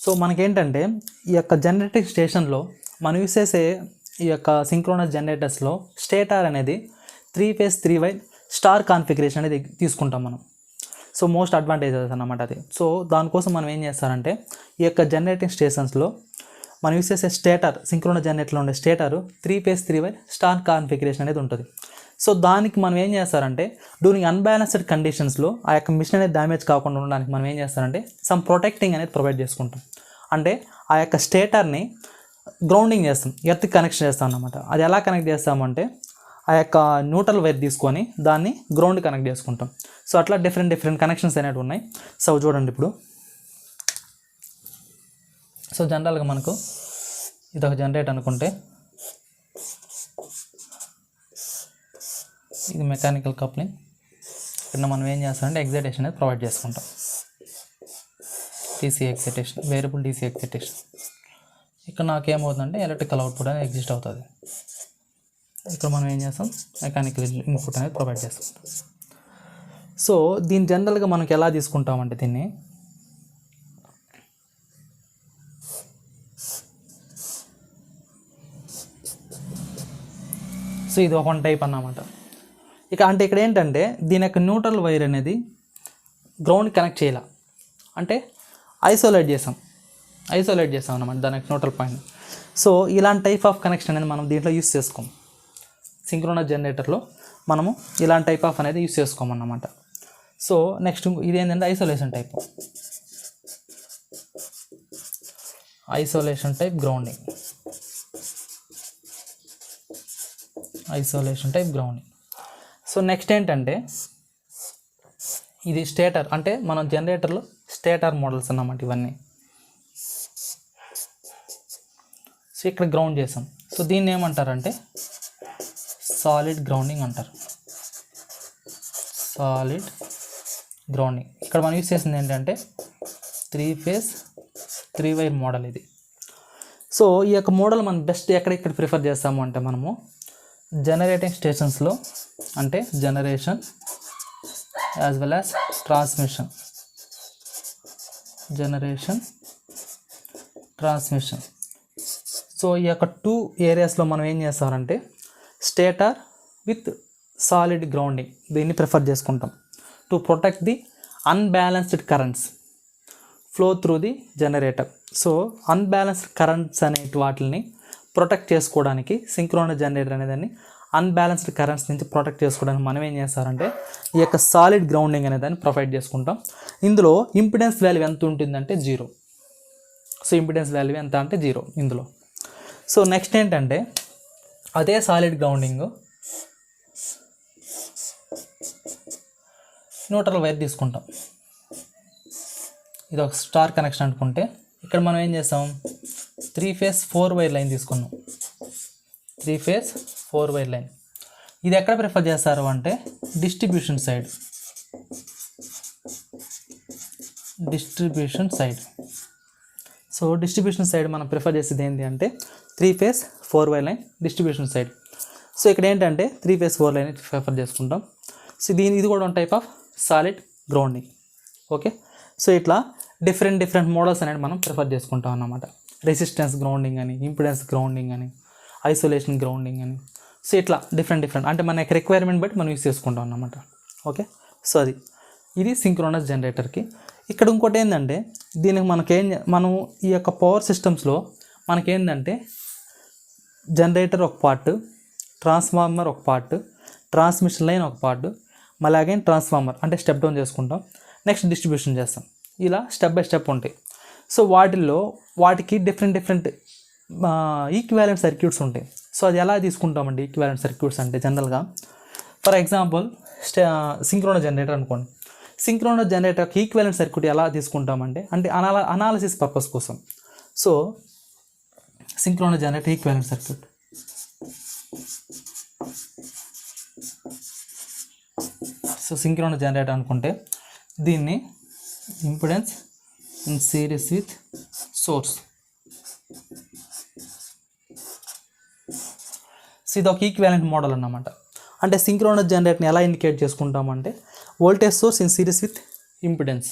So మనకేంటంటే ఈ యొక్క జనరేటింగ్ స్టేషన్లో మనం యూస్ చేసే ఈ యొక్క సింక్రోనస్ జనరేటర్స్లో స్టేటర్ అనేది 3 phase 3 wire స్టార్ కాన్ఫిగరేషన్ అనేది తీసుకుంటాం మనం. సో మోస్ట్ అడ్వాంటేజెస్ అన్నమాట అది. సో దానికోసం మనం ఏం చేస్తారంటే ఈ యొక్క జనరేటింగ్ స్టేషన్స్లో మనం యూస్ చేసే స్టేటర్ సింక్రోనస్ జనరేటర్లో ఉండే stator 3 phase 3 wire star configuration అనేది ఉంటుంది. సో దానికి మనం ఏం చేస్తారంటే డ్యూరింగ్ అన్బ్యాలెన్స్డ్ కండిషన్స్లో ఆ యొక్క మిషన్ అనేది డ్యామేజ్ కాకుండా ఉండడానికి మనం ఏం చేస్తారంటే సమ్ ప్రొటెక్టింగ్ అనేది ప్రొవైడ్ చేసుకుంటాం. అంటే ఆ యొక్క స్టేటర్ని గ్రౌండింగ్ చేస్తాం, ఎర్త్ కనెక్షన్ చేస్తాం అన్నమాట. అది ఎలా కనెక్ట్ చేస్తామంటే ఆ యొక్క న్యూట్రల్ వైర్ తీసుకొని దాన్ని గ్రౌండ్ కనెక్ట్ చేసుకుంటాం. సో అట్లా డిఫరెంట్ కనెక్షన్స్ అనేవి ఉన్నాయి. సో చూడండి ఇప్పుడు. సో జనరల్గా మనకు ఇది ఒక జనరేటర్ అనుకుంటే ఇది మెకానికల్ కప్లింగ్. ఇక్కడ మనం ఏం చేస్తామంటే ఎగ్జైటేషన్ అనేది ప్రొవైడ్ చేసుకుంటాం. DC excitation, variable DC excitation. ఇక్కడ నాకేమవుతుందంటే ఎలక్ట్రికల్ అవుట్పుట్ అనేది ఎగ్జిస్ట్ అవుతుంది. ఇక్కడ మనం ఏం చేస్తాం మెకానికల్ ఇన్పుట్ అనేది ప్రొవైడ్ చేసుకుంటాం. సో దీన్ని జనరల్గా మనకి ఎలా తీసుకుంటామంటే దీన్ని సో ఇది ఒక టైప్ అన్నమాట. ఇక అంటే ఇక్కడ ఏంటంటే దీని యొక్క న్యూట్రల్ వైర్ అనేది గ్రౌండ్ కనెక్ట్ చేయాల అంటే ఐసోలేట్ చేస్తాం అన్నమాట దాని యొక్క న్యూట్రల్ పాయింట్. సో ఇలాంటి టైప్ ఆఫ్ కనెక్షన్ అనేది మనం దీంట్లో యూస్ చేసుకోం. సింక్రోనస్ జనరేటర్లో మనము ఇలాంటి టైప్ ఆఫ్ అనేది యూస్ చేసుకోమన్నమాట. సో నెక్స్ట్ ఇది ఏంటంటే isolation type grounding. So next ఏంటంటే ఇది స్టేటర్, అంటే మనం జనరేటర్లో స్టేటర్ మోడల్స్ అన్నమాట ఇవన్నీ. సో ఇక్కడ గ్రౌండ్ చేసాం. సో దీన్ని ఏమంటారంటే సాలిడ్ గ్రౌండింగ్ అంటారు. ఇక్కడ మనం యూస్ చేసింది ఏంటంటే 3 phase 3 wire మోడల్ ఇది. సో ఈ యొక్క మోడల్ మనం బెస్ట్ ఎక్కడెక్కడ ప్రిఫర్ చేస్తాము అంటే మనము జనరేటింగ్ స్టేషన్స్లో, అంటే generation as well as transmission. So ఈ యొక్క 2 ఏరియాస్లో మనం ఏం చేస్తామంటే స్టేటర్ విత్ సాలిడ్ గ్రౌండింగ్ దీన్ని ప్రిఫర్ చేసుకుంటాం to protect the unbalanced currents flow through the generator. So unbalanced currents అనే వాటిని ప్రొటెక్ట్ చేసుకోవడానికి సింక్రోనస్ జనరేటర్ అనేదాన్ని అన్బ్యాలెన్స్డ్ కరెంట్స్ నుంచి ప్రొటెక్ట్ చేసుకోవడానికి మనం ఏం చేస్తారంటే ఈ యొక్క సాలిడ్ గ్రౌండింగ్ అనేదాన్ని ప్రొవైడ్ చేసుకుంటాం. ఇందులో ఇంపిడెన్స్ వాల్యూ ఎంత ఉంటుందంటే 0. సో ఇంపిడెన్స్ వాల్యూ ఎంత అంటే 0 ఇందులో. సో నెక్స్ట్ ఏంటంటే అదే సాలిడ్ గ్రౌండింగ్ న్యూట్రల్ వైర్ తీసుకుంటాం. ఇది ఒక స్టార్ కనెక్షన్ అనుకుంటే ఇక్కడ మనం ఏం చేస్తాం 3 phase 4 wire లైన్ తీసుకున్నాం. 3 phase 4 wire లైన్ ఇది ఎక్కడ ప్రిఫర్ చేస్తారు అంటే distribution side. So distribution side మనం ప్రిఫర్ చేసేది ఏంటి అంటే 3 phase 4 wire line distribution side. So ఇక్కడ ఏంటంటే 3 phase 4 లైన్ ప్రిఫర్ చేసుకుంటాం. సో ఇది కూడా ఒక type of solid grounding. Okay, so ఇట్లా డిఫరెంట్ మోడల్స్ అనేది మనం ప్రిఫర్ చేసుకుంటాం అన్నమాట. రెసిస్టెన్స్ గ్రౌండింగ్ అని, ఇంపిడెన్స్ గ్రౌండింగ్ అని, ఐసోలేషన్ గ్రౌండింగ్ అని. సో ఇట్లా డిఫరెంట్ అంటే మన యొక్క రిక్వైర్మెంట్ బట్టి మనం యూస్ చేసుకుంటాం అన్నమాట. ఓకే, సో ఇది సింక్రోనస్ జనరేటర్కి. ఇక్కడ ఇంకోటి ఏంటంటే దీనికి మనం ఈ యొక్క పవర్ సిస్టమ్స్లో మనకేంటంటే జనరేటర్ ఒక పార్ట్, ట్రాన్స్ఫార్మర్ ఒక పార్ట్, ట్రాన్స్మిషన్ లైన్ ఒక పార్ట్, మళ్ళీ అగైన్ ట్రాన్స్ఫార్మర్ అంటే స్టెప్ డౌన్ చేసుకుంటాం, నెక్స్ట్ డిస్ట్రిబ్యూషన్ చేస్తాం. ఇలా స్టెప్ బై స్టెప్ ఉంటాయి. సో వాటికి డిఫరెంట్ ఈక్వాలెంట్ సర్క్యూట్స్ ఉంటాయి. సో అది ఎలా తీసుకుంటామండి ఈక్వాలెంట్ సర్క్యూట్స్ అంటే జనరల్గా ఫర్ ఎగ్జాంపుల్ సింక్రోనస్ జనరేటర్ అనుకోండి. సింక్రోనస్ జనరేటర్కి ఈక్వాలెంట్ సర్క్యూట్ ఎలా తీసుకుంటామంటే అనాలిసిస్ పర్పస్ కోసం. So synchronous generator equivalent circuit. So synchronous generator అనుకుంటే దీన్ని impedance in series with source. So ఇది ఒక ఈక్వాలెంట్ మోడల్ అన్నమాట. అంటే సింక్రోనస్ జనరేటర్ని ఎలా ఇండికేట్ చేసుకుంటామంటే voltage source in series with impedance.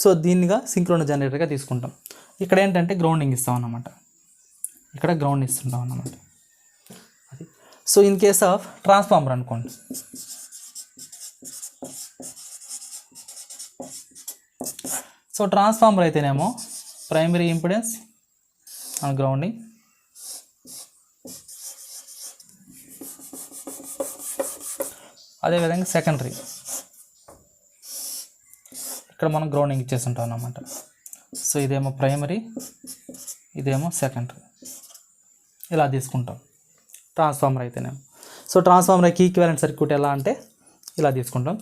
So దీనిగా సింక్రోనస్ జనరేటర్గా తీసుకుంటాం. ఇక్కడ ఏంటంటే గ్రౌండింగ్ ఇస్తాం అన్నమాట, ఇక్కడ గ్రౌండ్ ఇస్తుంటాం అన్నమాట అది. So in case of transformer అనుకోండి, సో ట్రాన్స్ఫార్మర్ అయితేనేమో ప్రైమరీ ఇంపిడెన్స్ అండ్ గ్రౌండింగ్, అదేవిధంగా సెకండరీ ఇక్కడ మనం గ్రౌండింగ్ ఇచ్చేస్తుంటాం అన్నమాట. సో ఇదేమో ప్రైమరీ, ఇదేమో సెకండరీ, ఇలా తీసుకుంటాం ట్రాన్స్ఫార్మర్ అయితేనేమో. సో ట్రాన్స్ఫార్మర్కి ఈక్వివలెంట్ సర్క్యూట్ ఎలా అంటే ఇలా తీసుకుంటాం,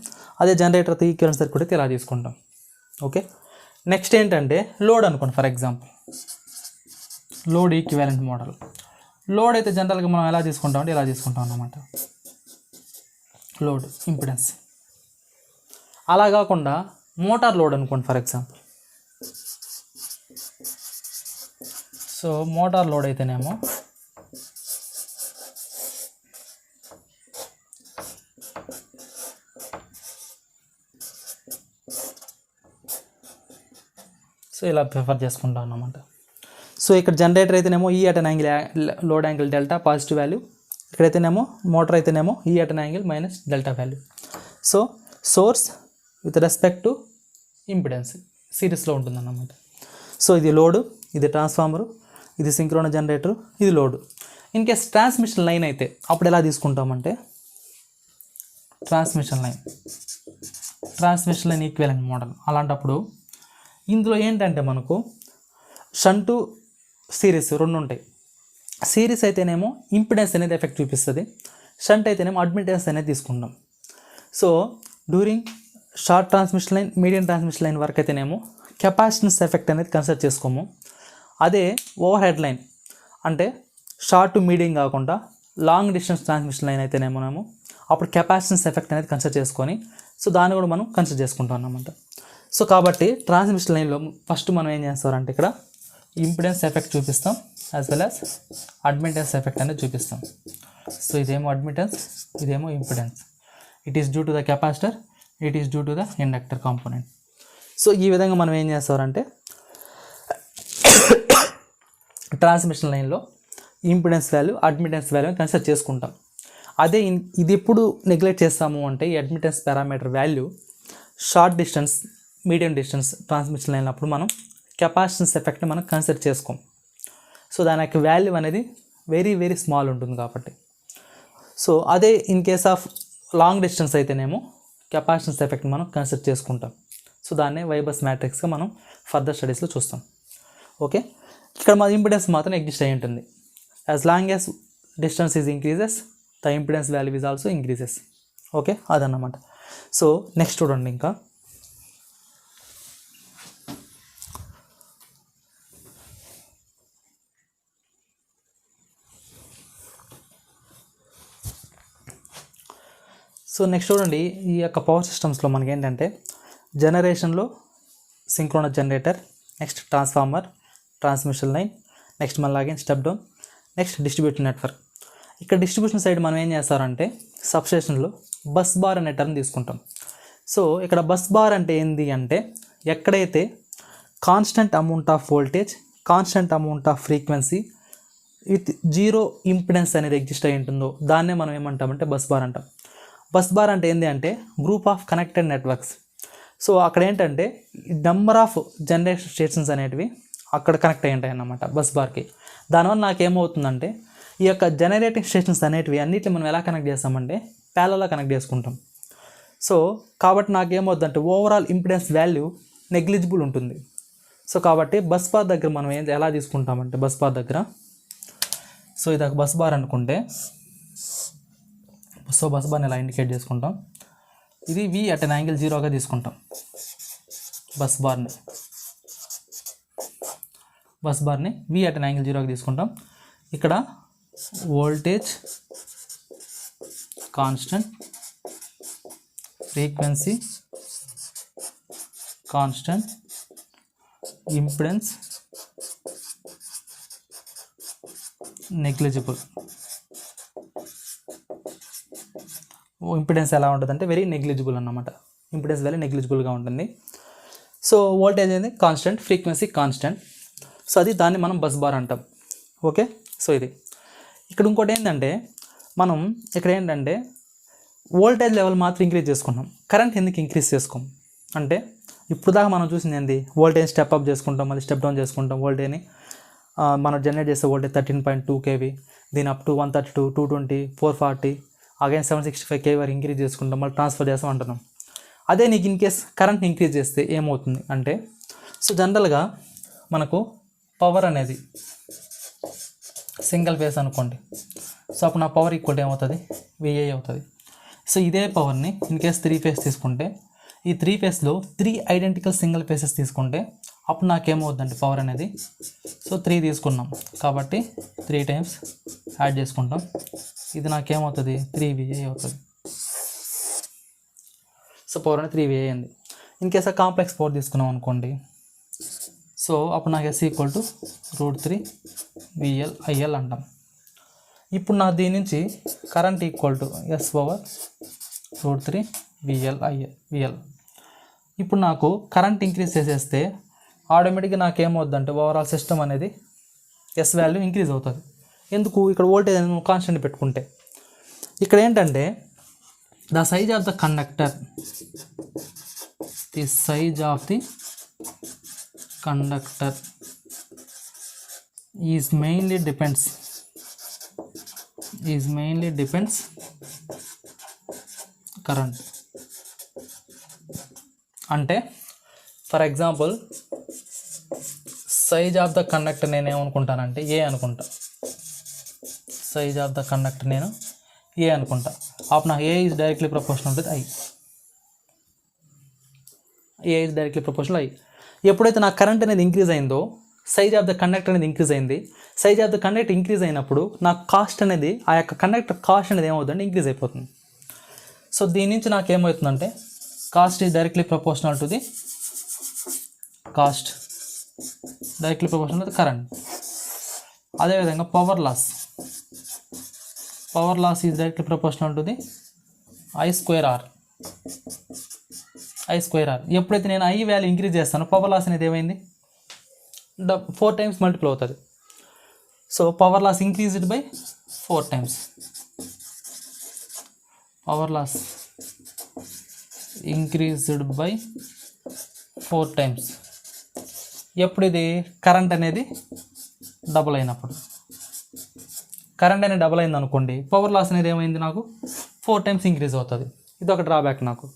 అదే జనరేటర్తో ఈక్వివలెంట్ సర్క్యూట్ అయితే ఇలా తీసుకుంటాం. ఓకే, నెక్స్ట్ ఏంటంటే లోడ్ అనుకోండి. For example load equivalent model. Load అయితే జనరల్గా మనం ఎలా తీసుకుంటాం అంటే ఇలా తీసుకుంటాం అన్నమాట, లోడ్ ఇంపిడెన్స్. అలా కాకుండా మోటార్ లోడ్ అనుకోండి for example. So motor load అయితేనేమో సో ఇలా ప్రిఫర్ చేసుకుంటాం అన్నమాట. సో ఇక్కడ జనరేటర్ అయితేనేమో ఈ at an angle load angle delta positive value, ఇక్కడైతేనేమో మోటార్ అయితేనేమో ఈ at an angle minus delta value. So source with respect to impedance సిరీస్లో ఉంటుందన్నమాట. సో ఇది లోడు, ఇది ట్రాన్స్ఫార్మరు, ఇది సింక్రోనస్ జనరేటరు, ఇది load. In case transmission line అయితే అప్పుడు ఎలా తీసుకుంటామంటే ట్రాన్స్మిషన్ లైన్ ఈక్వివలెంట్ మోడల్. అలాంటప్పుడు ఇందులో ఏంటంటే మనకు షంటు సిరీస్ రెండు ఉంటాయి. సిరీస్ అయితేనేమో ఇంపిడెన్స్ అనేది ఎఫెక్ట్ చూపిస్తుంది, షంట్ అయితేనేమో అడ్మిటెన్స్ అనేది తీసుకుంటాం. So during short transmission line, medium transmission line వరకు అయితేనేమో కెపాసిటెన్స్ ఎఫెక్ట్ అనేది కన్సిడర్ చేసుకోము. అదే ఓవర్ హెడ్ లైన్ అంటే షార్ట్ టు మీడియం కాకుండా లాంగ్ డిస్టెన్స్ ట్రాన్స్మిషన్ లైన్ అయితేనేమో అప్పుడు కెపాసిటెన్స్ ఎఫెక్ట్ అనేది కన్సిడర్ చేసుకొని సో దాన్ని కూడా మనం కన్సిడర్ చేసుకుంటాం అన్నమాట. సో కాబట్టి ట్రాన్స్మిషన్ లైన్లో ఫస్ట్ మనం ఏం చేస్తారంటే ఇక్కడ ఇంపిడెన్స్ ఎఫెక్ట్ చూపిస్తాం, as well as admittance effect అనేది చూపిస్తాం. సో ఇదేమో అడ్మిటెన్స్, ఇదేమో impedance. It is due to the capacitor, it is due to the inductor component. So ఈ విధంగా మనం ఏం చేస్తారంటే ట్రాన్స్మిషన్ లైన్లో ఇంపిడెన్స్ వాల్యూ, అడ్మిటెన్స్ వాల్యూని కన్సిడర్ చేసుకుంటాం. అదే ఇది ఎప్పుడు నెగ్లెక్ట్ చేస్తాము అంటే ఈ admittance parameter value short distance, medium distance transmission line అప్పుడు మనం కెపాసిటెన్స్ ఎఫెక్ట్ని మనం కన్సిడర్ చేసుకోం. సో దాని యొక్క వాల్యూ అనేది వెరీ వెరీ స్మాల్ ఉంటుంది కాబట్టి. సో అదే in case of long distance అయితేనేమో కెపాసిటెన్స్ ఎఫెక్ట్ మనం కన్సిడర్ చేసుకుంటాం. సో దాన్నే వైబస్ మ్యాట్రిక్స్గా మనం ఫర్దర్ స్టడీస్లో చూస్తాం. ఓకే, ఇక్కడ మా ఇంపిడెన్స్ మాత్రం ఎగ్జిస్ట్ అయి ఉంటుంది. As long as distance is increases the impedance value is also increases. Okay, అదన్నమాట. సో నెక్స్ట్ చూడండి, ఇంకా సో నెక్స్ట్ చూడండి, ఈ యొక్క పవర్ సిస్టమ్స్లో మనకి ఏంటంటే జనరేషన్లో synchronous generator, next transformer, transmission line, next మళ్ళీ again step down, next distribution network. ఇక్కడ డిస్ట్రిబ్యూషన్ సైడ్ మనం ఏం చేస్తారంటే సబ్స్టేషన్లో బస్ బార్ అనే టర్మ్ తీసుకుంటాం. సో ఇక్కడ బస్ బార్ అంటే ఏంది అంటే ఎక్కడైతే constant amount of voltage, constant amount of frequency with zero impedance అనేది ఎగ్జిస్ట్ అయి ఉంటుందో దాన్నే మనం ఏమంటామంటే బస్ బార్ అంటాం. బస్ బార్ అంటే ఏంటి అంటే group of connected networks. So అక్కడ ఏంటంటే నెంబర్ ఆఫ్ జనరేషన్ స్టేషన్స్ అనేటివి అక్కడ కనెక్ట్ అయి ఉంటాయి అన్నమాట బస్ బార్కి. దానివల్ల నాకేమవుతుందంటే ఈ యొక్క జనరేటింగ్ స్టేషన్స్ అనేటివి అన్నిటిని మనం ఎలా కనెక్ట్ చేస్తామంటే ప్యారలల్గా కనెక్ట్ చేసుకుంటాం. సో కాబట్టి నాకేమవుతుందంటే ఓవరాల్ ఇంపిడెన్స్ వాల్యూ నెగ్లిజిబుల్ ఉంటుంది. సో కాబట్టి బస్ బార్ దగ్గర మనం ఎలా తీసుకుంటామంటే బస్ బార్ దగ్గర, సో ఇది ఒక బస్ బార్ అనుకుంటే, సో బస్ బార్ని ఇలా ఇండికేట్ చేసుకుంటాం. ఇది వి అట్ అన్ యాంగిల్ జీరోగా తీసుకుంటాం. బస్ బార్ని వి అట్ అన్ యాంగిల్ జీరోగా తీసుకుంటాం. ఇక్కడ voltage constant, frequency constant, impedance negligible. Impedance ఎలా ఉంటుందంటే వెరీ నెగ్లిజిబుల్ అన్నమాట. ఇంపిడెన్స్ వాల్యూ నెగ్లిజిబుల్గా ఉంటుంది. సో వోల్టేజ్ అనేది కాన్స్టెంట్, ఫ్రీక్వెన్సీ కాన్స్టెంట్. సో అది దాన్ని మనం బస్ బార్ అంటాం. ఓకే, సో ఇది ఇక్కడ ఇంకోటి ఏంటంటే మనం ఇక్కడ ఏంటంటే వోల్టేజ్ లెవెల్ మాత్రం ఇంక్రీజ్ చేసుకుంటాం, కరెంట్ ఎందుకు ఇంక్రీజ్ చేసుకోం అంటే ఇప్పుడు దాకా మనం చూసింది ఏంది, వోల్టేజ్ స్టెప్ అప్ చేసుకుంటాం, మళ్ళీ స్టెప్ డౌన్ చేసుకుంటాం. వోల్టేజ్ని మనం జనరేట్ చేసే వోల్టేజ్ 13.2 kV, దీని అప్ టు 132, 220, 440, అగైన్ 765 kV వరకు ఇంక్రీజ్ చేసుకుంటాం, మళ్ళీ ట్రాన్స్ఫర్ చేస్తాం అంటున్నాం. అదే నీకు ఇన్ కేస్ కరెంట్ ఇంక్రీజ్ చేస్తే ఏమవుతుంది అంటే, సో జనరల్గా మనకు పవర్ అనేది సింగిల్ ఫేస్ అనుకోండి, సో అప్పుడు నా పవర్ ఈక్వల్ ఏమవుతుంది, VI అవుతుంది. సో ఇదే పవర్ని ఇన్ కేస్ 3 ఫేస్ తీసుకుంటే, ఈ 3 ఫేస్లో 3 ఐడెంటికల్ సింగిల్ ఫేసెస్ తీసుకుంటే అప్పుడు నాకేమవుతుందంటే పవర్ అనేది, సో 3 తీసుకున్నాం కాబట్టి 3 టైమ్స్ యాడ్ చేసుకుంటాం, ఇది నాకేమవుతుంది 3VI అవుతుంది. సో పవర్ అనేది 3VI అయింది. ఇన్ కేస్ ఆ కాంప్లెక్స్ పవర్ తీసుకున్నాం అనుకోండి, సో అప్పుడు నాకు S ఈక్వల్ టు √3VLIL అంటాం. ఇప్పుడు నా దీని నుంచి కరెంట్ ఈక్వల్ టు S/√3VL. ఇప్పుడు నాకు కరెంట్ ఇంక్రీజ్ చేసేస్తే ఆటోమేటిక్గా నాకేమవుద్దంటే ఓవరాల్ సిస్టమ్ అనేది S వాల్యూ ఇంక్రీజ్ అవుతుంది. ఎందుకు, ఇక్కడ వోల్టేజ్ అనేది కాన్స్టెంట్ పెట్టుకుంటే. ఇక్కడ ఏంటంటే the size of the conductor, the size of the conductor is mainly depends current. అంటే for example size of the conductor నేను ఏమనుకుంటానంటే ఏ అనుకుంటా, సైజ్ ఆఫ్ ద కండక్టర్ నేను ఏ అనుకుంటా. అప్పుడు నాకు A is directly proportional to I. A is directly proportional I. ఎప్పుడైతే నా కరెంట్ అనేది ఇంక్రీజ్ అయిందో సైజ్ ఆఫ్ ద కండక్టర్ అనేది ఇంక్రీజ్ అయింది. Size of the conductor increase అయినప్పుడు నా కాస్ట్ అనేది, ఆ యొక్క కండక్టర్ కాస్ట్ అనేది ఏమవుతుందంటే ఇంక్రీజ్ అయిపోతుంది. సో దీని నుంచి నాకు ఏమవుతుందంటే cost is directly proportional to the cost, directly proportional to current. అదేవిధంగా power loss is directly proportional to the I²R. ఎప్పుడైతే నేను I వాల్యూ ఇంక్రీజ్ చేస్తానో పవర్ లాస్ అనేది ఏమైంది 4 టైమ్స్ మల్టిపుల్ అవుతుంది. So power loss increased by 4 times. Power loss increased by 4 times. ఎప్పుడు ఇది current అనేది డబుల్ అయినప్పుడు. కరెంట్ అనేది డబుల్ అయింది అనుకోండి, పవర్ లాస్ అనేది ఏమైంది నాకు 4 టైమ్స్ ఇంక్రీజ్ అవుతుంది. ఇది ఒక డ్రాబ్యాక్ నాకు.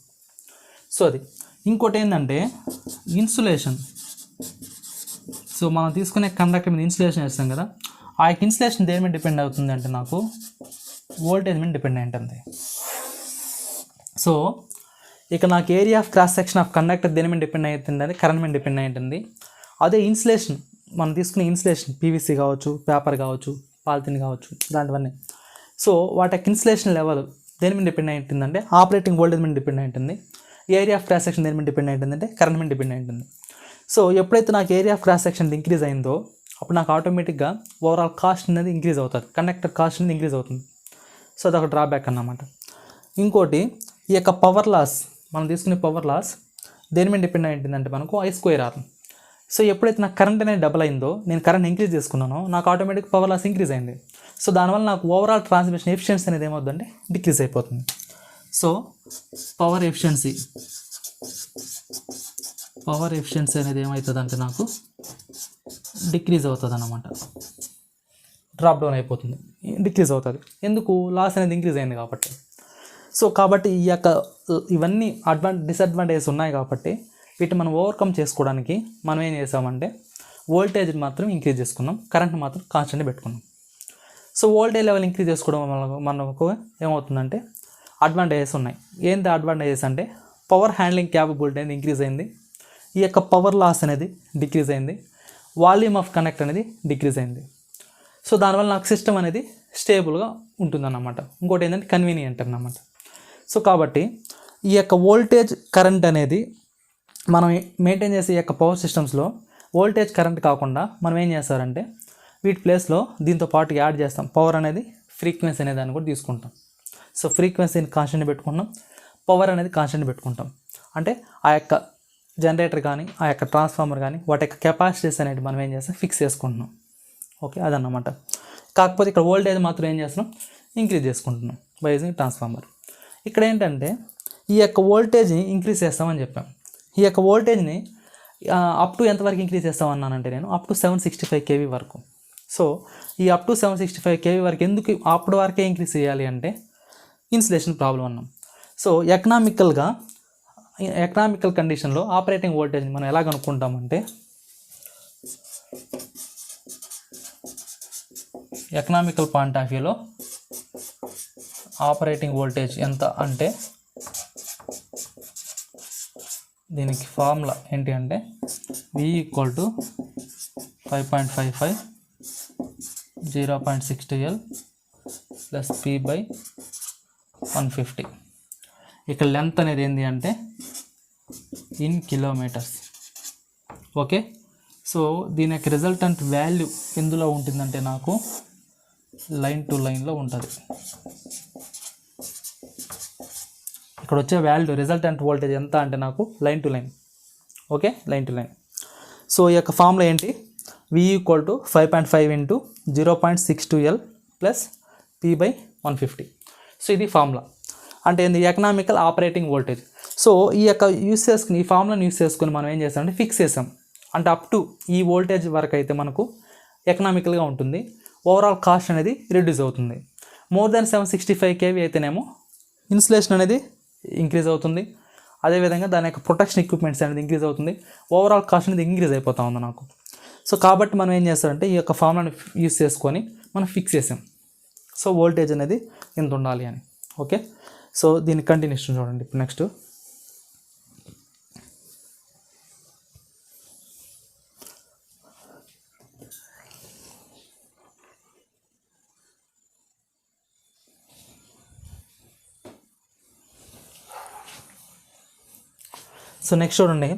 సో అది ఇంకోటి ఏంటంటే ఇన్సులేషన్. సో మనం తీసుకునే కండక్టర్ మీద ఇన్సులేషన్ వేస్తాం కదా, ఆ యొక్క ఇన్సులేషన్ దేని మీద డిపెండ్ అవుతుంది అంటే నాకు వోల్టేజ్ మీద డిపెండ్ అయి ఉంటుంది. సో ఇక నాకు area of cross section of conductor దేని మీద డిపెండ్ అవుతుంది అంటే కరెంట్ మీద డిపెండ్ అయి ఉంటుంది. అదే ఇన్సులేషన్ మనం తీసుకునే ఇన్సులేషన్ PVC కావచ్చు, పేపర్ కావచ్చు, పాలిథిన్ కావచ్చు, ఇలాంటివన్నీ. సో వాటి యొక్క ఇన్సులేషన్ లెవెల్ దేని మీద డిపెండ్ అయి ఉంటుందంటే ఆపరేటింగ్ వోల్టేజ్ మీద డిపెండ్ అయి ఉంటుంది. ఏరియా ఆఫ్ క్రాస్ సెక్షన్ దేని మీద డిపెండ్ అయి ఉంటుందంటే కరెంట్ మీద డిపెండ్ అయి ఉంటుంది. సో ఎప్పుడైతే నాకు area of cross section increase అయిందో అప్పుడు నాకు ఆటోమేటిక్గా ఓవరాల్ కాస్ట్ అనేది ఇంక్రీజ్ అవుతుంది, కండక్టర్ కాస్ట్ అనేది ఇంక్రీజ్ అవుతుంది. సో అదొక డ్రాబ్యాక్ అన్నమాట. ఇంకోటి ఈ యొక్క పవర్ లాస్, మనం తీసుకునే పవర్ లాస్ దేని మీద డిపెండ్ అయి ఉంటుందంటే మనకు I²R. సో ఎప్పుడైతే నాకు కరెంట్ అనేది డబుల్ అయిందో, నేను కరెంట్ ఇంక్రీజ్ చేసుకున్నానో నాకు ఆటోమేటిక్ పవర్ లాస్ ఇంక్రీజ్ అయింది. సో దానివల్ల నాకు ఓవరాల్ ట్రాన్స్మిషన్ ఎఫిషియన్సీ అనేది ఏమవుతుందంటే డిక్రీజ్ అయిపోతుంది. సో పవర్ ఎఫిషియన్సీ అనేది ఏమవుతుందంటే నాకు డిక్రీజ్ అవుతుంది అన్నమాట, డ్రాప్ డౌన్ అయిపోతుంది, డిక్రీజ్ అవుతుంది. ఎందుకు, లాస్ అనేది ఇంక్రీజ్ అయింది కాబట్టి. సో కాబట్టి ఈ యొక్క ఇవన్నీ డిసడ్వాంటేజెస్ ఉన్నాయి కాబట్టి వీటిని మనం ఓవర్కమ్ చేసుకోవడానికి మనం ఏం చేసామంటే వోల్టేజ్ మాత్రం ఇంక్రీజ్ చేసుకున్నాం, కరెంట్ మాత్రం కాన్స్టెంట్ పెట్టుకున్నాం. సో వోల్టేజ్ లెవెల్ ఇంక్రీజ్ చేసుకోవడం వల్ల మనకు ఏమవుతుందంటే అడ్వాంటేజెస్ ఉన్నాయి. ఏంటి అడ్వాంటేజెస్ అంటే పవర్ హ్యాండ్లింగ్ క్యాపబిలిటీ అనేది ఇంక్రీజ్ అయింది, ఈ యొక్క పవర్ లాస్ అనేది డిక్రీజ్ అయింది, వాల్యూమ్ ఆఫ్ కనెక్ట్ అనేది డిక్రీజ్ అయింది. సో దానివల్ల నాకు సిస్టమ్ అనేది స్టేబుల్గా ఉంటుందన్నమాట. ఇంకోటి ఏంటంటే కన్వీనియంట్ అన్నమాట. సో కాబట్టి ఈ యొక్క వోల్టేజ్ కరెంట్ అనేది మనం మెయింటైన్ చేసే ఈ యొక్క పవర్ సిస్టమ్స్లో వోల్టేజ్ కరెంట్ కాకుండా మనం ఏం చేస్తారంటే వీటి ప్లేస్లో దీంతో పాటు యాడ్ చేస్తాం పవర్ అనేది, ఫ్రీక్వెన్సీ అనే దాన్ని కూడా తీసుకుంటాం. సో ఫ్రీక్వెన్సీని కాన్స్టెంట్ పెట్టుకుంటాం, పవర్ అనేది కాన్స్టెంట్ పెట్టుకుంటాం. అంటే ఆ యొక్క జనరేటర్ కానీ ఆ యొక్క ట్రాన్స్ఫార్మర్ కానీ వాటి యొక్క కెపాసిటీస్ అనేది మనం ఏం చేస్తాం ఫిక్స్ చేసుకుంటున్నాం. ఓకే, అదన్నమాట. కాకపోతే ఇక్కడ వోల్టేజ్ మాత్రం ఏం చేస్తున్నాం ఇంక్రీజ్ చేసుకుంటున్నాం బై యూజింగ్ ట్రాన్స్ఫార్మర్. ఇక్కడ ఏంటంటే ఈ యొక్క వోల్టేజ్ని ఇంక్రీజ్ చేస్తామని చెప్పాం. ఈ యొక్క వోల్టేజ్ని అప్ టు ఎంతవరకు ఇంక్రీజ్ చేస్తామన్నానంటే నేను అప్ టు 765 kV వరకు. సో ఈ అప్ టు 765 kV వరకు ఎందుకు అప్పటి వరకే ఇంక్రీజ్ చేయాలి అంటే ఇన్సులేషన్ ప్రాబ్లం అన్నాం. సో ఎకనామికల్ కండిషన్లో ఆపరేటింగ్ వోల్టేజ్ని మనం ఎలా కనుక్కుంటామంటే ఎకనామికల్ పాయింట్ ఆఫ్ వ్యూలో ఆపరేటింగ్ వోల్టేజ్ ఎంత అంటే దీనికి ఫార్ములా ఏంటి అంటే V = 5.55 0.60L ప్లస్ P/150. ఇక్కడ లెంత్ అనేది ఏంటి అంటే ఇన్ కిలోమీటర్స్. ఓకే, సో దీని యొక్క రిజల్టెంట్ వాల్యూ ఎందులో ఉంటుందంటే నాకు లైన్ టు లైన్లో ఉంటుంది. ఇక్కడ వచ్చే వాల్యూ రిజల్టెంట్ వోల్టేజ్ ఎంత అంటే నాకు line to line. Okay, line to line. So ఈ యొక్క ఫార్ములా ఏంటి V = 5.5 × 0.62L plus P/150. So ఇది ఫార్ములా అంటే ఏంది ఎకనామికల్ ఆపరేటింగ్ వోల్టేజ్. సో ఈ యొక్క ఈ ఫార్ములాని యూస్ చేసుకుని మనం ఏం చేస్తామంటే ఫిక్స్ చేసాం. అంటే అప్ టు ఈ వోల్టేజ్ వరకు అయితే మనకు ఎకనామికల్గా ఉంటుంది, ఓవరాల్ కాస్ట్ అనేది రిడ్యూస్ అవుతుంది. మోర్ దాన్ 765 kV అయితేనేమో ఇన్సులేషన్ అనేది ఇంక్రీజ్ అవుతుంది, అదేవిధంగా దాని యొక్క ప్రొటెక్షన్ ఎక్విప్మెంట్స్ అనేది ఇంక్రీజ్ అవుతుంది, ఓవరాల్ కాస్ట్ అనేది ఇంక్రీజ్ అయిపోతూ ఉంది నాకు. సో కాబట్టి మనం ఏం చేస్తామంటే ఈ యొక్క ఫార్ములాని యూస్ చేసుకొని మనం ఫిక్స్ చేసాం. సో వోల్టేజ్ అనేది ఎంత ఉండాలి అని. ఓకే, సో దీని కంటిన్యూషన్ చూడండి. ఇప్పుడు నెక్స్ట్ చూడండి.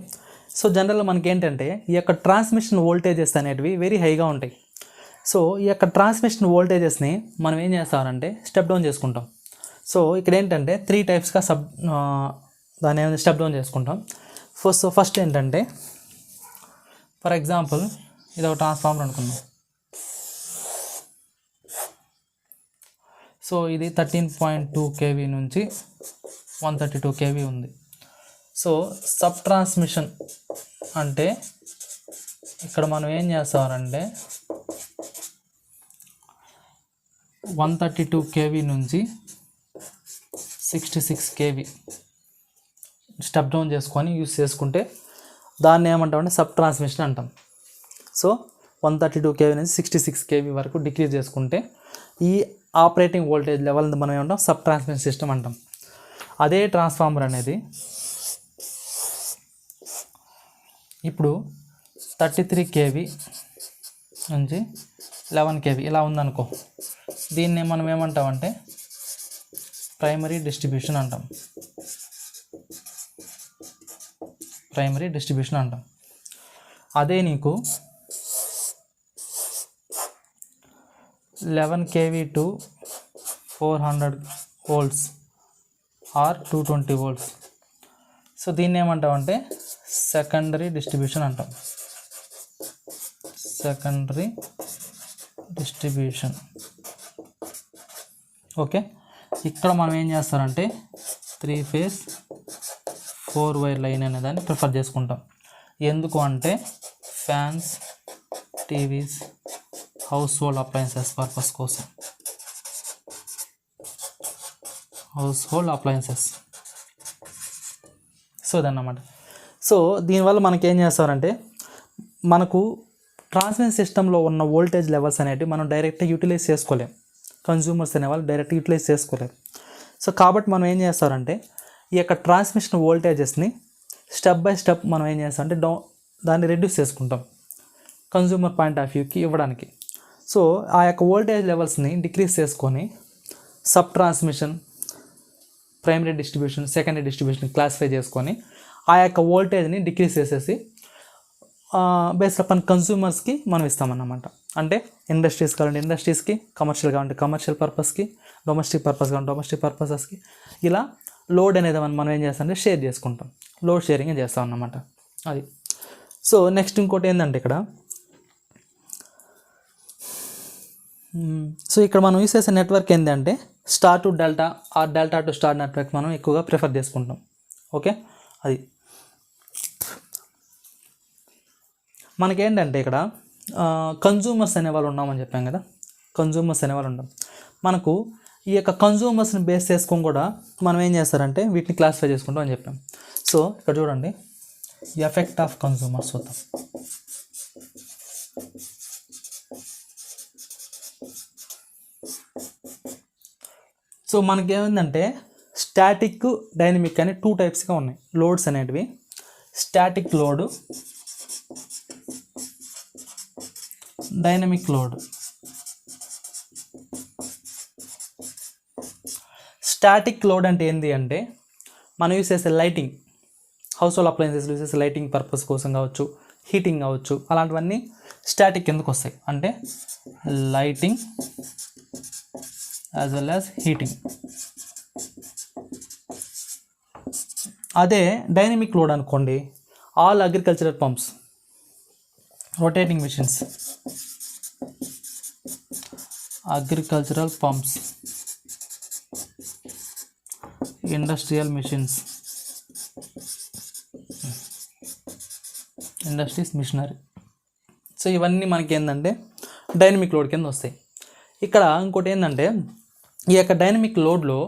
సో జనరల్గా మనకి ఏంటంటే ఈ యొక్క ట్రాన్స్మిషన్ వోల్టేజెస్ అనేటివి వెరీ హైగా ఉంటాయి. సో ఈ యొక్క ట్రాన్స్మిషన్ వోల్టేజెస్ని మనం ఏం చేస్తామంటే స్టెప్ డౌన్ చేసుకుంటాం. సో ఇక్కడ ఏంటంటే 3 టైప్స్గా దాన్ని స్టెప్ డౌన్ చేసుకుంటాం. ఫస్ట్ ఏంటంటే ఫర్ ఎగ్జాంపుల్ ఇది ఒక ట్రాన్స్ఫార్మర్ అనుకుందాం. సో ఇది 13.2 kV నుంచి 132 kV ఉంది. సో సబ్ ట్రాన్స్మిషన్ అంటే ఇక్కడ మనం ఏం చేస్తామంటే 132 kV నుంచి 66 kV స్టెప్ డౌన్ చేసుకొని యూస్ చేసుకుంటే దాన్ని ఏమంటామంటే సబ్ ట్రాన్స్మిషన్ అంటాం. సో 132 kV నుంచి 66 kV వరకు డిక్రీజ్ చేసుకుంటే ఈ ఆపరేటింగ్ వోల్టేజ్ లెవెల్ మనం ఏమంటాం సబ్ ట్రాన్స్మిషన్ సిస్టమ్ అంటాం. అదే ట్రాన్స్ఫార్మర్ అనేది ఇప్పుడు 33 kV నుంచి 11 kV ఇలా ఉందనుకో, దీన్ని మనం ఏమంటామంటే ప్రైమరీ డిస్ట్రిబ్యూషన్ అంటాం. అదే నీకు 11 kV to 400 volts or 220 volts. So దీన్ని ఏమంటామంటే సెకండరీ డిస్ట్రిబ్యూషన్ అంటాం. ఓకే, ఇక్కడ మనం ఏం చేస్తారంటే 3 phase 4 wire లైన్ అనే దాన్ని ప్రిఫర్ చేసుకుంటాం. ఎందుకు అంటే fans, TVs, house hold appliances purpose కోసం. సో అదన్నమాట. సో దీనివల్ల మనకి ఏం చేస్తారంటే మనకు ట్రాన్స్మిషన్ సిస్టంలో ఉన్న వోల్టేజ్ లెవెల్స్ అనేటివి మనం డైరెక్ట్గా యూటిలైజ్ చేసుకోలేం, కన్జ్యూమర్స్ అనేవాళ్ళు డైరెక్ట్గా యూటిలైజ్ చేసుకోలేం. సో కాబట్టి మనం ఏం చేస్తారంటే ఈ యొక్క ట్రాన్స్మిషన్ వోల్టేజెస్ని స్టెప్ బై స్టెప్ మనం ఏం చేస్తామంటే దాన్ని రెడ్యూస్ చేసుకుంటాం కన్జ్యూమర్ పాయింట్ ఆఫ్ వ్యూకి ఇవ్వడానికి. సో ఆ యొక్క వోల్టేజ్ లెవెల్స్ని డిక్రీజ్ చేసుకొని sub transmission, primary distribution, secondary distribution classify చేసుకొని ఆ యొక్క వోల్టేజ్ని డిక్రీజ్ చేసేసి బేస్డ్ అపాన్ కన్జ్యూమర్స్కి మనం ఇస్తామన్నమాట. అంటే ఇండస్ట్రీస్ కావాలంటే ఇండస్ట్రీస్కి, కమర్షియల్ కావాలంటే కమర్షియల్ పర్పస్కి, డొమెస్టిక్ పర్పస్ కావాలంటే డొమెస్టిక్ పర్పసెస్కి, ఇలా లోడ్ అనేది మనం ఏం చేస్తామంటే షేర్ చేసుకుంటాం, లోడ్ షేరింగ్ చేస్తాం అన్నమాట. అది. సో నెక్స్ట్ ఇంకోటి ఏంటంటే ఇక్కడ సో ఇక్కడ మనం యూస్ చేసే నెట్వర్క్ ఏంటంటే star to delta or delta to star network మనం ఎక్కువగా ప్రిఫర్ చేసుకుంటాం. ఓకే, అది మనకేంటంటే ఇక్కడ కన్జ్యూమర్స్ అనేవాళ్ళు ఉన్నామని చెప్పాం కదా, కన్జ్యూమర్స్ అనేవాళ్ళు ఉంటాం. మనకు ఈ యొక్క కన్జ్యూమర్స్ని బేస్ చేసుకొని కూడా మనం ఏం చేస్తారంటే వీటిని క్లాసిఫై చేసుకుంటాం అని చెప్పాం. సో ఇక్కడ చూడండి, ఎఫెక్ట్ ఆఫ్ కన్జ్యూమర్స్ చూద్దాం. సో మనకేమైందంటే స్టాటిక్, డైనమిక్ అని 2 టైప్స్గా ఉన్నాయి లోడ్స్ అనేటివి. Static load, dynamic load. Static load అంటే ఏంటి అంటే మనం యూస్ చేసే lighting, household appliances use చేసే లైటింగ్ పర్పస్ కోసం కావచ్చు, హీటింగ్ కావచ్చు, అలాంటివన్నీ స్టాటిక్ కిందకు వస్తాయి. అంటే lighting as well as heating. అదే డైనమిక్ లోడ్ అనుకోండి, all agricultural pumps, rotating machines, agricultural pumps, industrial machines, industries machinery. So ఇవన్నీ మనకి ఏంటంటే డైనమిక్ లోడ్ కింద వస్తాయి. ఇక్కడ ఇంకోటి ఏంటంటే ఈ యొక్క డైనమిక్ లోడ్లో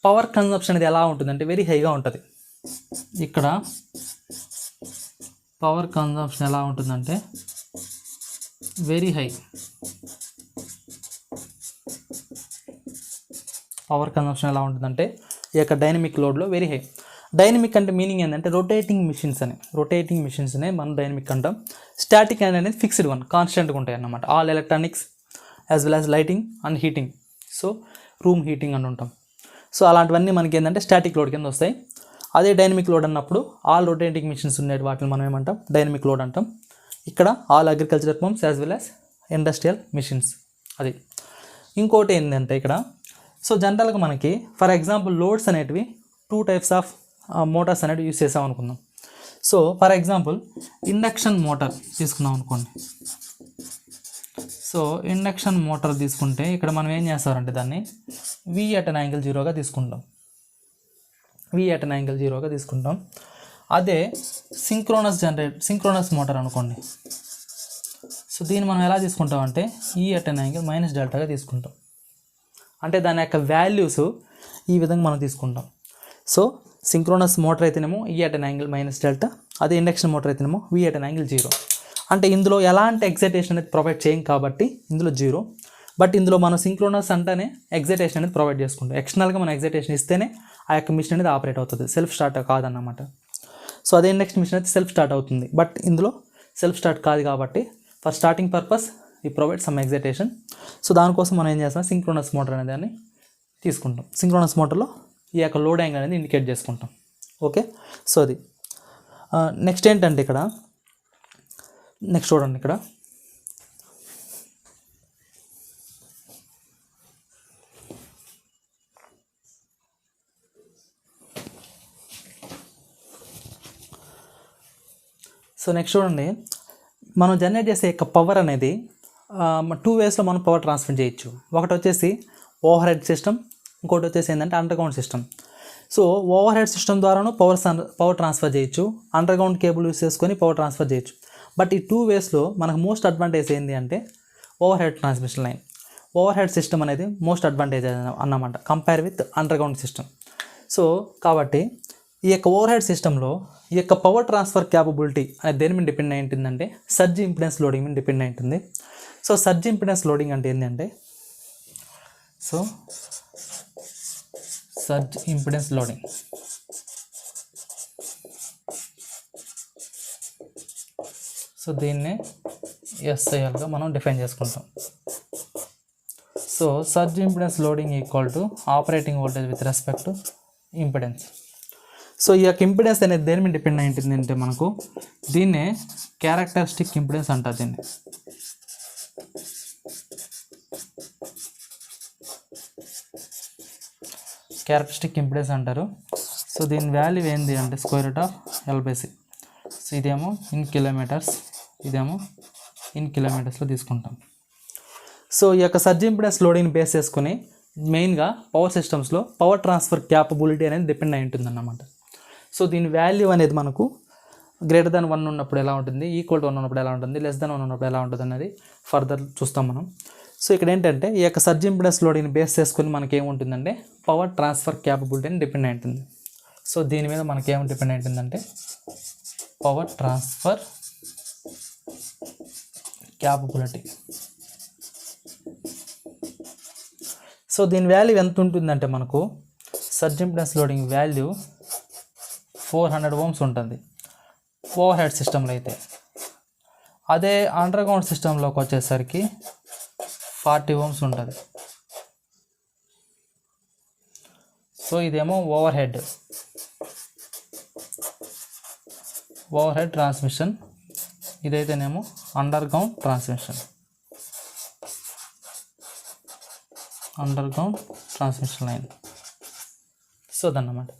పవర్ కన్జంప్షన్ అనేది ఎలా ఉంటుందంటే వెరీ హైగా ఉంటుంది. ఇక్కడ పవర్ కన్జంప్షన్ ఎలా ఉంటుందంటే వెరీ హై. పవర్ కన్జంప్షన్ ఎలా ఉంటుందంటే ఈ యొక్క డైనమిక్ లోడ్లో వెరీ హై. డైనమిక్ అంటే మీనింగ్ ఏంటంటే రొటేటింగ్ మిషన్స్ అని, రొటేటింగ్ మిషన్స్నే మనం డైనమిక్ అంటాం. స్టాటిక్ అనేది ఫిక్స్డ్ వన్, కాన్స్టెంట్గా ఉంటాయి అన్నమాట. All electronics as well as lighting and heating, so room heating అని ఉంటాం. సో అలాంటివన్నీ మనకి ఏంటంటే స్టాటిక్ లోడ్ కింద వస్తాయి. అదే డైనమిక్ లోడ్ అన్నప్పుడు ఆల్ రొటేటింగ్ మిషన్స్ ఉండేవి వాటిని మనం ఏమంటాం, డైనమిక్ లోడ్ అంటాం. ఇక్కడ all agriculture pumps as well as industrial machines. అది. ఇంకోటి ఏంటంటే ఇక్కడ సో జనరల్గా మనకి ఫర్ ఎగ్జాంపుల్ లోడ్స్ అనేటివి 2 టైప్స్ ఆఫ్ మోటార్స్ అనేవి యూస్ చేసాం అనుకుందాం. So for example induction motor తీసుకున్నాం అనుకోండి. సో ఇండక్షన్ మోటార్ తీసుకుంటే ఇక్కడ మనం ఏం చేస్తారంటే దాన్ని V at an angle 0గా తీసుకుంటాం. V at an angle 0గా తీసుకుంటాం. అదే సింక్రోనస్ మోటార్ అనుకోండి. సో దీన్ని మనం ఎలా తీసుకుంటామంటే E at an angle -deltaగా తీసుకుంటాం. అంటే దాని యొక్క వాల్యూస్ ఈ విధంగా మనం తీసుకుంటాం. సో సింక్రోనస్ మోటార్ అయితేనేమో E at an angle -delta, అదే ఇండక్షన్ మోటార్ అయితేనేమో V at an angle 0. అంటే ఇందులో ఎలాంటి ఎగ్జైటేషన్ అనేది ప్రొవైడ్ చేయం కాబట్టి ఇందులో 0. బట్ ఇందులో మనం సింక్రోనస్ అంటేనే ఎగ్జైటేషన్ అనేది ప్రొవైడ్ చేసుకుంటాం. ఎక్స్టర్నల్గా మనం ఎగ్జైటేషన్ ఇస్తేనే ఆ యొక్క మిషన్ అనేది ఆపరేట్ అవుతుంది, సెల్ఫ్ స్టార్ట్ కాదన్నమాట. సో అదే ఇండక్షన్ మిషన్ అయితే సెల్ఫ్ స్టార్ట్ అవుతుంది, బట్ ఇందులో సెల్ఫ్ స్టార్ట్ కాదు కాబట్టి ఫర్ స్టార్టింగ్ పర్పస్ ఈ ప్రొవైడ్ సమ్ ఎగ్జైటేషన్. సో దానికోసం మనం ఏం చేస్తాం, సింక్రోనస్ మోటార్ అనే దాన్ని తీసుకుంటాం. సింక్రోనస్ మోటార్లో ఈ యొక్క లోడ్ యాంగిల్ అనేది ఇండికేట్ చేసుకుంటాం. ఓకే, సో అది. నెక్స్ట్ ఏంటంటే ఇక్కడ నెక్స్ట్ చూడండి, ఇక్కడ సో నెక్స్ట్ చూడండి, మనం జనరేట్ చేసే యొక్క పవర్ అనేది 2 వేస్లో మనం పవర్ ట్రాన్స్ఫర్ చేయొచ్చు. ఒకటి వచ్చేసి ఓవర్ హెడ్ సిస్టమ్, ఇంకోటి వచ్చేసి ఏంటంటే under ground system. So over head system ద్వారాను పవర్ ట్రాన్స్ఫర్ చేయొచ్చు, అండర్ గ్రౌండ్ కేబుల్ యూస్ చేసుకొని పవర్ ట్రాన్స్ఫర్ చేయొచ్చు. బట్ ఈ 2 వేస్లో మనకు మోస్ట్ అడ్వాంటేజ్ ఏంటి అంటే over head transmission line. Over head system అనేది మోస్ట్ అడ్వాంటేజ్ అన్నమాట compare with under ground system. So కాబట్టి ఈ యొక్క ఓవర్ హెడ్ సిస్టంలో ఈ యొక్క పవర్ ట్రాన్స్ఫర్ క్యాపబిలిటీ అనేది దేని మీద డిపెండ్ అయి ఉంటుందంటే సర్జ్ ఇంపిడెన్స్ లోడింగ్ మీద డిపెండ్ అయి ఉంటుంది. సో సర్జ్ ఇంపిడెన్స్ లోడింగ్ అంటే ఏంటంటే so surge impedance loading. So దీన్నే SILగా మనం డిఫైన్ చేసుకుంటాం. So surge impedance loading equal to operating voltage with respect to impedance. So ఈ యొక్క ఇంపిడెన్స్ అనేది దేని మీద డిపెండ్ అయి ఉంటుంది అంటే మనకు దీన్నే క్యారెక్టరిస్టిక్ ఇంపిడెన్స్ అంటారు. దీన్ని క్యారెక్టరిస్టిక్ ఇంపిడెన్స్ అంటారు. సో దీని వాల్యూ ఏంది అంటే √L/C. సో ఇదేమో ఇన్ కిలోమీటర్స్, ఇదేమో ఇన్ కిలోమీటర్స్లో తీసుకుంటాం. సో ఈ యొక్క సర్జ్ ఇంపిడెన్స్ లోడింగ్ బేస్ చేసుకుని మెయిన్గా పవర్ సిస్టమ్స్లో పవర్ ట్రాన్స్ఫర్ క్యాపబిలిటీ అనేది డిపెండ్ అయి ఉంటుంది అన్నమాట. సో దీని వాల్యూ అనేది మనకు గ్రేటర్ దాన్ 1 ఉన్నప్పుడు ఎలా ఉంటుంది, ఈక్వల్ టు 1 ఉన్నప్పుడు ఎలా ఉంటుంది, లెస్ దాన్ 1 ఉన్నప్పుడు ఎలా ఉంటుంది అనేది ఫర్దర్ చూస్తాం మనం. సో ఇక్కడ ఏంటంటే ఈ యొక్క సర్జ్ ఇంపిడెన్స్ లోడింగ్ బేస్ చేసుకుని మనకి ఏముంటుందంటే పవర్ ట్రాన్స్ఫర్ క్యాపబిలిటీ అని డిపెండ్ అయి ఉంటుంది. సో దీని మీద మనకి ఏమి డిపెండ్ అయి ఉంటుందంటే పవర్ ట్రాన్స్ఫర్ క్యాపబిలిటీ. సో దీని వాల్యూ ఎంత ఉంటుందంటే మనకు surge impedance loading value 400 ohms ఉంటుంది ఓవర్ హెడ్ సిస్టంలో అయితే. అదే అండర్ గ్రౌండ్ సిస్టంలోకి వచ్చేసరికి 40 ohms ఉంటుంది. సో ఇదేమో ఓవర్ హెడ్ ట్రాన్స్మిషన్, ఇదైతేనేమో underground transmission line. So అదన్నమాట.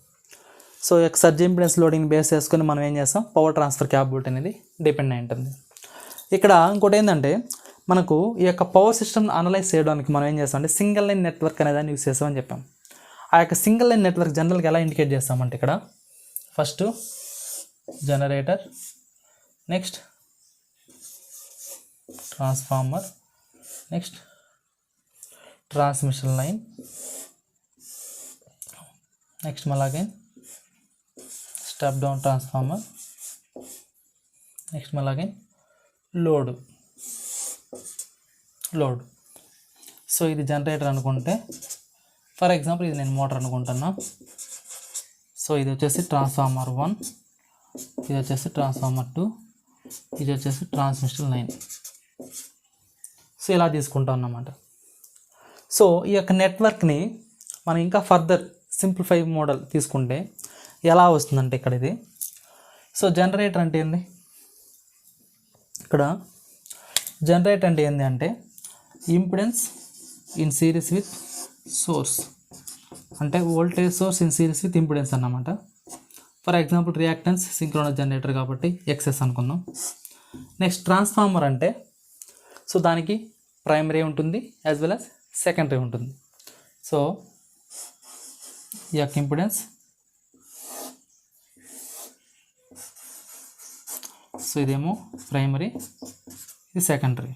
సో ఈ సర్జ్ ఇంపిడెన్స్ లోడింగ్ బేస్ చేసుకొని మనం ఏం చేస్తాం, పవర్ ట్రాన్స్ఫర్ క్యాపబిలిటీ అనేది డిపెండ్ అయి ఉంటుంది. ఇక్కడ ఇంకోటి ఏంటంటే మనకు ఈ యొక్క పవర్ సిస్టమ్ అనలైజ్ చేయడానికి మనం ఏం చేస్తామంటే సింగిల్ లైన్ నెట్వర్క్ అనేదాన్ని యూస్ చేస్తామని చెప్పాం. ఆ యొక్క సింగిల్ లైన్ నెట్వర్క్ జనరల్గా ఎలా ఇండికేట్ చేస్తామంటే ఇక్కడ first generator, next transformer, next transmission line, next మళ్ళీ స్టెప్ డౌన్ ట్రాన్స్ఫార్మర్, నెక్స్ట్ మళ్ళీ లోడ్. సో ఇది జనరేటర్ అనుకుంటే ఫర్ ఎగ్జాంపుల్ ఇది నేను మోటార్ అనుకుంటున్నా. సో ఇది వచ్చేసి ట్రాన్స్ఫార్మర్ 1, ఇది వచ్చేసి ట్రాన్స్ఫార్మర్ 2, ఇది వచ్చేసి ట్రాన్స్మిషన్ లైన్. సో ఇలా తీసుకుంటాం అన్నమాట. సో ఈ యొక్క నెట్వర్క్ని మనం ఇంకా ఫర్దర్ సింప్లిఫై మోడల్ తీసుకుంటే ఎలా వస్తుందంటే ఇక్కడ ఇది. సో జనరేటర్ అంటే ఏంది, ఇక్కడ జనరేటర్ అంటే ఏంది అంటే impedance in series with source, అంటే voltage source in series with impedance అన్నమాట. For example reactance synchronous generator కాబట్టి ఎక్సెస్ అనుకుందాం. నెక్స్ట్ ట్రాన్స్ఫార్మర్ అంటే సో దానికి ప్రైమరీ ఉంటుంది యాజ్ వెల్ యాజ్ సెకండరీ ఉంటుంది. సో ఈ యొక్క ఇంపిడెన్స్, సో ఇదేమో ప్రైమరీ, ఇది secondary.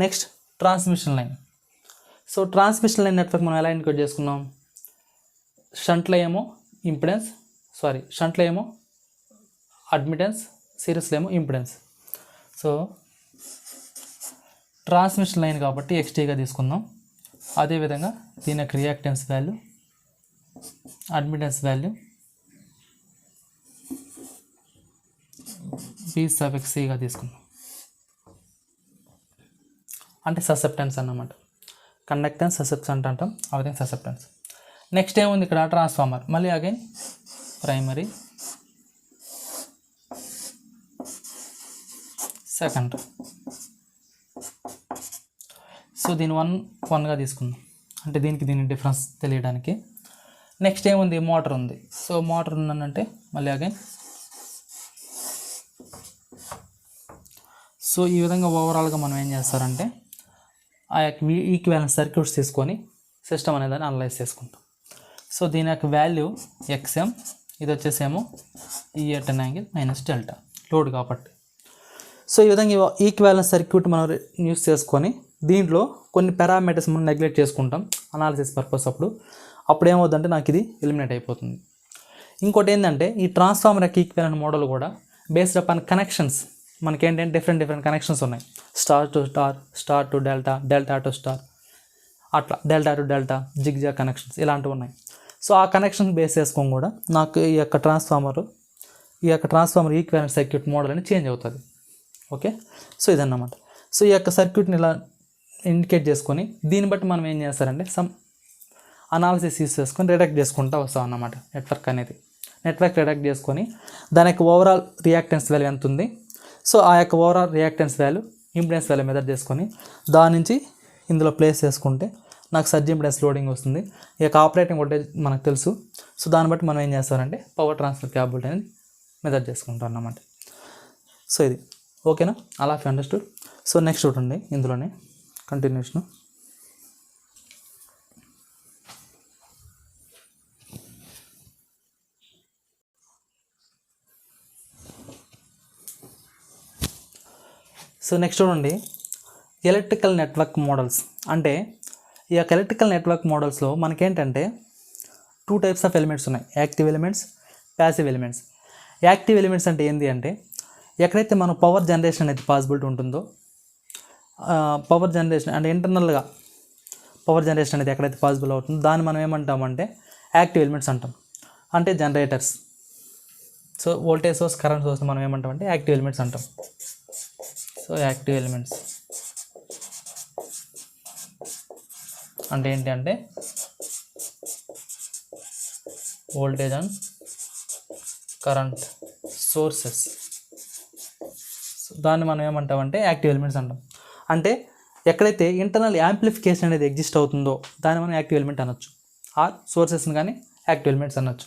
Next transmission line. So transmission line network మనం ఎలా ఇండికేట్ చేసుకున్నాం, షంట్లో ఏమో ఇంపిడెన్స్, షంట్లో ఏమో అడ్మిటెన్స్, సిరీస్లో ఏమో ఇంపిడెన్స్. సో ట్రాన్స్మిషన్ లైన్ కాబట్టి ఎక్స్టీగా తీసుకుందాం. అదేవిధంగా దీని యొక్క రియాక్టెన్స్ వాల్యూ, అడ్మిటెన్స్ వాల్యూ B(C)గా తీసుకుందాం, అంటే ససెప్టెన్స్ అన్నమాట. కండక్టెన్స్ ససెప్టెన్స్ అంటాం, ఆ విధంగా ససెప్టెన్స్. నెక్స్ట్ ఏముంది ఇక్కడ ట్రాన్స్ఫార్మర్, మళ్ళీ అగైన్ ప్రైమరీ, సెకండరీ. సో దీని 1గా తీసుకుందాం, అంటే దీని డిఫరెన్స్ తెలియడానికి. నెక్స్ట్ ఏముంది, మోటార్ ఉంది. సో మోటార్ ఉందనంటే మళ్ళీ అగైన్. సో ఈ విధంగా ఓవరాల్గా మనం ఏం చేస్తారంటే ఆ యొక్క ఈక్వివాలెంట్ సర్క్యూట్స్ తీసుకొని సిస్టమ్ అనేదాన్ని అనలైజ్ చేసుకుంటాం. సో దీని యొక్క వాల్యూ XM, ఇది వచ్చేసేమో E(10∠−δ) లోడ్ కాబట్టి. సో ఈ విధంగా ఈక్వివాలెంట్ సర్క్యూట్ మనం యూస్ చేసుకొని దీంట్లో కొన్ని పారామీటర్స్ మనం నెగ్లెక్ట్ చేసుకుంటాం అనాలిసిస్ పర్పస్. అప్పుడు ఏమవుతుందంటే నాకు ఇది ఎలిమినేట్ అయిపోతుంది. ఇంకోటి ఏంటంటే ఈ ట్రాన్స్ఫార్మర్ యొక్క ఈక్వివాలెంట్ మోడల్ కూడా బేస్డ్ అపాన్ కనెక్షన్స్. మనకేంటంటే డిఫరెంట్ కనెక్షన్స్ ఉన్నాయి. Star to star, star to delta, delta to star, అట్లా delta to delta, zigzag connections ఇలాంటివి ఉన్నాయి. సో ఆ కనెక్షన్ బేస్ చేసుకొని కూడా నాకు ఈ యొక్క ట్రాన్స్ఫార్మర్ ఈక్వివాలెంట్ సర్క్యూట్ మోడల్ అని చేంజ్ అవుతుంది. ఓకే, సో ఇదన్నమాట. సో ఈ యొక్క సర్క్యూట్ని ఇలా ఇండికేట్ చేసుకొని దీన్ని బట్టి మనం ఏం చేస్తారంటే సమ్ అనాలిసిస్ యూస్ చేసుకొని రిడక్ట్ చేసుకుంటూ వస్తాం అన్నమాట. నెట్వర్క్ రిడక్ట్ చేసుకొని దాని యొక్క ఓవరాల్ రియాక్టెన్స్ వాల్యూ ఎంత ఉంది, సో ఆ యొక్క overall reactance value impedance value measure చేసుకొని దాని నుంచి ఇందులో ప్లేస్ చేసుకుంటే నాకు సర్జ్ ఇంపిడెన్స్ లోడింగ్ వస్తుంది. ఈ యొక్క ఆపరేటింగ్ వోల్టేజ్ మనకు తెలుసు. సో దాన్ని బట్టి మనం ఏం చేస్తారంటే పవర్ ట్రాన్స్ఫర్ క్యాపబిలిటీ అనేది మెజర్ చేసుకుంటాం అన్నమాట. సో ఇది ఓకేనా, all of you understood. So next చూడండి, ఇందులోనే కంటిన్యూషన్. సో నెక్స్ట్ చూడండి, ఎలక్ట్రికల్ నెట్వర్క్ మోడల్స్. అంటే ఈ యొక్క ఎలక్ట్రికల్ నెట్వర్క్ మోడల్స్లో మనకేంటంటే 2 టైప్స్ ఆఫ్ ఎలిమెంట్స్ ఉన్నాయి, active elements, passive elements. Active elements అంటే ఏంటి అంటే ఎక్కడైతే మనం పవర్ జనరేషన్ అనేది పాసిబిలిటీ ఉంటుందో, పవర్ జనరేషన్ అంటే ఇంటర్నల్గా పవర్ జనరేషన్ అనేది ఎక్కడైతే పాసిబుల్ అవుతుందో దాన్ని మనం ఏమంటామంటే యాక్టివ్ ఎలిమెంట్స్ అంటాం. అంటే generators. So voltage source, current source మనం ఏమంటామంటే యాక్టివ్ ఎలిమెంట్స్ అంటాం. సో యాక్టివ్ ఎలిమెంట్స్ అంటే ఏంటి అంటే వోల్టేజ్ అండ్ కరెంట్ సోర్సెస్. దాన్ని మనం ఏమంటామంటే యాక్టివ్ ఎలిమెంట్స్ అంటాం. అంటే ఎక్కడైతే ఇంటర్నల్ యాంప్లిఫికేషన్ అనేది ఎగ్జిస్ట్ అవుతుందో దాన్ని మనం యాక్టివ్ ఎలిమెంట్ అనొచ్చు. ఆర్ సోర్సెస్ని కానీ యాక్టివ్ ఎలిమెంట్స్ అనొచ్చు.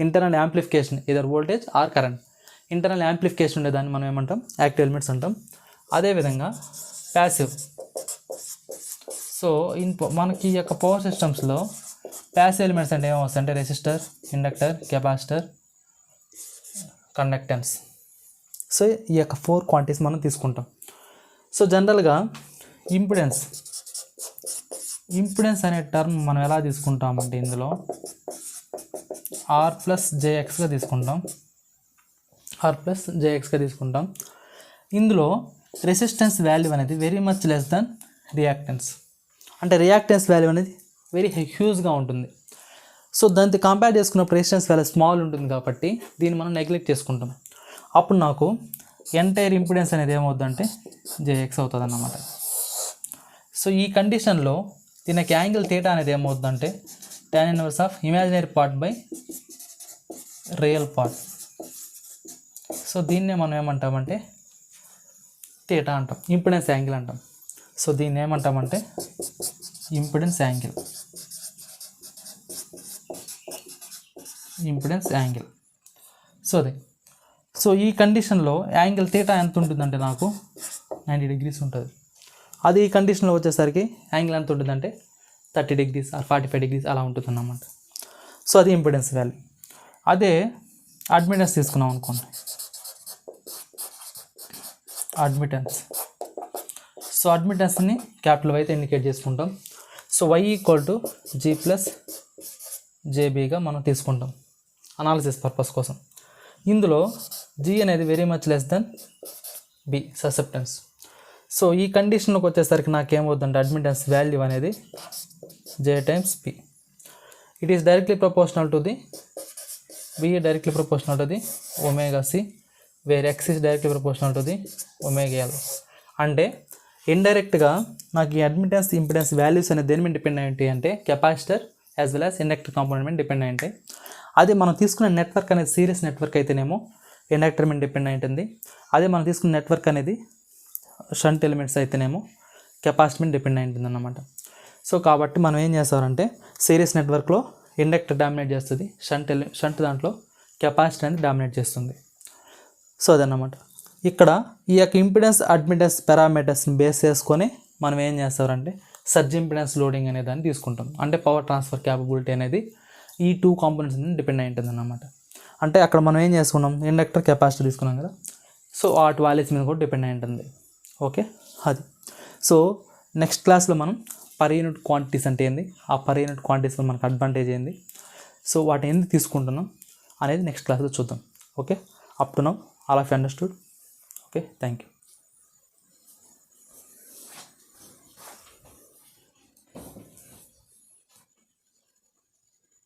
Internal amplification either voltage or current, internal amplification ఉండే దాన్ని మనం ఏమంటాం యాక్టివ్ ఎలిమెంట్స్ అంటాం. అదేవిధంగా ప్యాసివ్. సో మనకి ఈ యొక్క పవర్ సిస్టమ్స్లో ప్యాసివ్ ఎలిమెంట్స్ అంటే ఏమొస్తాయి అంటే resistor, inductor, capacitor, conductance. So ఈ యొక్క 4 క్వాంటిటీస్ మనం తీసుకుంటాం. సో జనరల్గా ఇంపిడెన్స్ అనే టర్మ్ మనం ఎలా తీసుకుంటామంటే ఇందులో R+jXగా తీసుకుంటాం. ఇందులో రెసిస్టెన్స్ వాల్యూ అనేది very much less than reactance. అంటే రియాక్టెన్స్ వాల్యూ అనేది వెరీ హ్యూజ్గా ఉంటుంది. సో దాంతో కంపేర్ చేసుకున్నప్పుడు రెసిస్టెన్స్ వాల్యూ స్మాల్ ఉంటుంది కాబట్టి దీన్ని మనం నెగ్లెక్ట్ చేసుకుంటాం. అప్పుడు నాకు ఎంటైర్ ఇంపిడెన్స్ అనేది ఏమవుతుందంటే JX అవుతుంది అన్నమాట. సో ఈ కండిషన్లో దీనికి యాంగిల్ థీటా అనేది ఏమవుతుందంటే tan inverse of imaginary part by real part. So దీన్నే మనం ఏమంటామంటే థీటా అంటాం, ఇంపిడెన్స్ యాంగిల్ అంటాం. సో దీన్ని ఏమంటామంటే ఇంపిడెన్స్ యాంగిల్. సో ఈ కండిషన్లో యాంగిల్ థీటా ఎంత ఉంటుందంటే నాకు 90 degrees ఉంటుంది. అది ఈ కండిషన్లో వచ్చేసరికి యాంగిల్ ఎంత ఉంటుందంటే 30 degrees ఆర్ 45 degrees అలా ఉంటుంది అన్నమాట. సో అది ఇంపిడెన్స్ వాల్యూ. అదే అడ్మిటెన్స్ తీసుకున్నాం అనుకోండి, సో అడ్మిటెన్స్ని క్యాపిటల్ Y అయితే ఇండికేట్ చేసుకుంటాం. సో Y =G+JBగా మనం తీసుకుంటాం అనాలిసిస్ పర్పస్ కోసం. ఇందులో G అనేది very much less then B susceptance. So ఈ కండిషన్లోకి వచ్చేసరికి నాకేమవుతుందంటే అడ్మిటెన్స్ వాల్యూ అనేది J × P. It is directly proportional to the ωc, where X is directly proportional to the ωL. అంటే ఇండైరెక్ట్గా నాకు ఈ అడ్మిటెన్స్ ఇంపిడెన్స్ వాల్యూస్ అనేది దేని మీద డిపెండ్ అయి ఉంటాయి అంటే capacitor as well as inductor component మీద డిపెండ్ అయి ఉంటాయి. అదే మనం తీసుకున్న నెట్వర్క్ అనేది సిరీస్ నెట్వర్క్ అయితేనేమో ఇండక్టర్ మీద డిపెండ్ అయి ఉంటుంది. అదే మనం తీసుకున్న నెట్వర్క్ అనేది షంట్ ఎలిమెంట్స్ అయితేనేమో కెపాసిటర్ మీద డిపెండ్ అయి ఉంటుంది అన్నమాట. సో కాబట్టి మనం ఏం చేస్తారంటే సిరీస్ నెట్వర్క్లో ఇండక్టర్ డామినేట్ చేస్తుంది, షంట్ దాంట్లో కెపాసిటర్ అనేది డామినేట్ చేస్తుంది. సో అదన్నమాట. ఇక్కడ ఈ యొక్క ఇంపిడెన్స్ అడ్మిటెన్స్ పారామీటర్స్ని బేస్ చేసుకొని మనం ఏం చేస్తారంటే సర్జ్ ఇంపిడెన్స్ లోడింగ్ అనే దాన్ని తీసుకుంటాం. అంటే పవర్ ట్రాన్స్ఫర్ క్యాపబిలిటీ అనేది ఈ 2 కాంపోనెంట్స్ మీద డిపెండ్ అయి ఉంటుంది అన్నమాట. అంటే అక్కడ మనం ఏం చేసుకున్నాం, ఇండక్టర్, కెపాసిటర్ తీసుకున్నాం కదా. సో వాటి వాల్యూస్ మీద కూడా డిపెండ్ అయి ఉంటుంది. ఓకే, అది. సో నెక్స్ట్ క్లాస్లో మనం పర్ యూనిట్ క్వాంటిటీస్ అంటే ఏంది, ఆ పర్ యూనిట్ క్వాంటిటీస్లో మనకు అడ్వాంటేజ్ ఏంది, సో వాటిని ఎందుకు తీసుకుంటున్నాం అనేది నెక్స్ట్ క్లాస్లో చూద్దాం. Okay, up to now all of you understood. Okay, thank you.